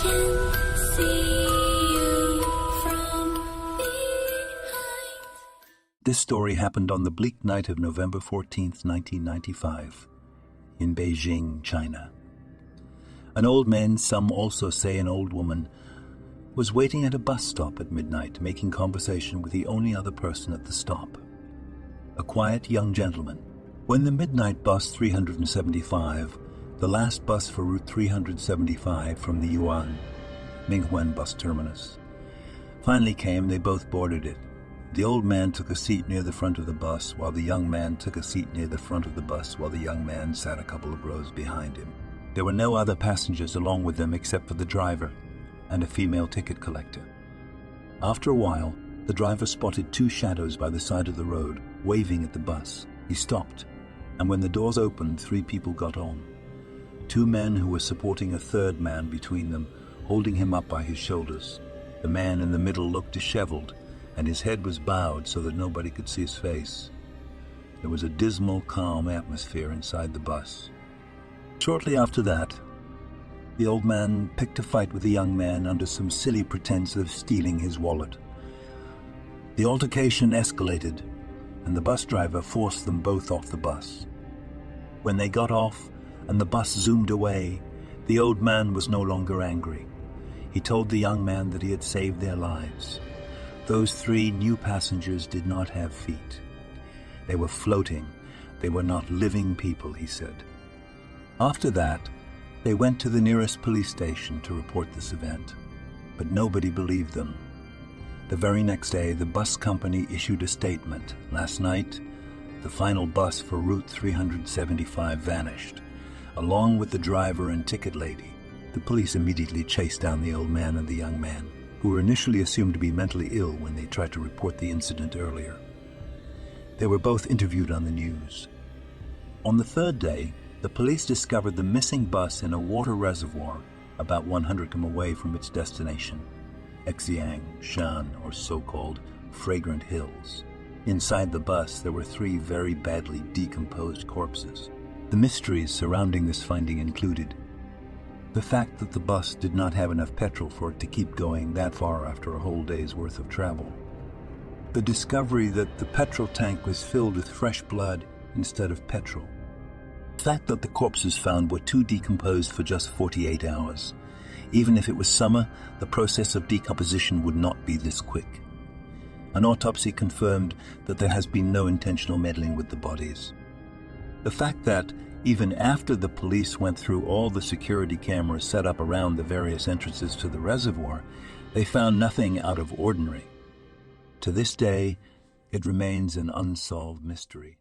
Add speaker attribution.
Speaker 1: can see you from behind.
Speaker 2: This story happened on the bleak night of November 14th, 1995, in Beijing, China. An old man, some also say an old woman, was waiting at a bus stop at midnight, making conversation with the only other person at the stop, a quiet young gentleman. When the midnight bus 375, the last bus for Route 375 from the Yuan, Minghuan bus terminus, finally came, they both boarded it. The old man took a seat near the front of the bus, while the young man took a seat near the front of the bus, while the young man sat a couple of rows behind him. There were no other passengers along with them except for the driver and a female ticket collector. After a while, the driver spotted two shadows by the side of the road, waving at the bus. He stopped, and when the doors opened, three people got on. Two men who were supporting a third man between them, holding him up by his shoulders. The man in the middle looked disheveled, and his head was bowed so that nobody could see his face. There was a dismal, calm atmosphere inside the bus. Shortly after that, the old man picked a fight with the young man under some silly pretense of stealing his wallet. The altercation escalated, and the bus driver forced them both off the bus. When they got off and the bus zoomed away, the old man was no longer angry. He told the young man that he had saved their lives. Those three new passengers did not have feet. They were floating. They were not living people, he said. After that, they went to the nearest police station to report this event, but nobody believed them. The very next day, the bus company issued a statement. Last night, the final bus for Route 375 vanished, along with the driver and ticket lady. The police immediately chased down the old man and the young man, who were initially assumed to be mentally ill when they tried to report the incident earlier. They were both interviewed on the news. On the third day, the police discovered the missing bus in a water reservoir about 100 km away from its destination, Xiang, Shan, or so-called Fragrant Hills. Inside the bus, there were three very badly decomposed corpses. The mysteries surrounding this finding included the fact that the bus did not have enough petrol for it to keep going that far after a whole day's worth of travel, the discovery that the petrol tank was filled with fresh blood instead of petrol, the fact that the corpses found were too decomposed for just 48 hours. Even if it was summer, the process of decomposition would not be this quick. An autopsy confirmed that there has been no intentional meddling with the bodies. The fact that, even after the police went through all the security cameras set up around the various entrances to the reservoir, they found nothing out of ordinary. To this day, it remains an unsolved mystery.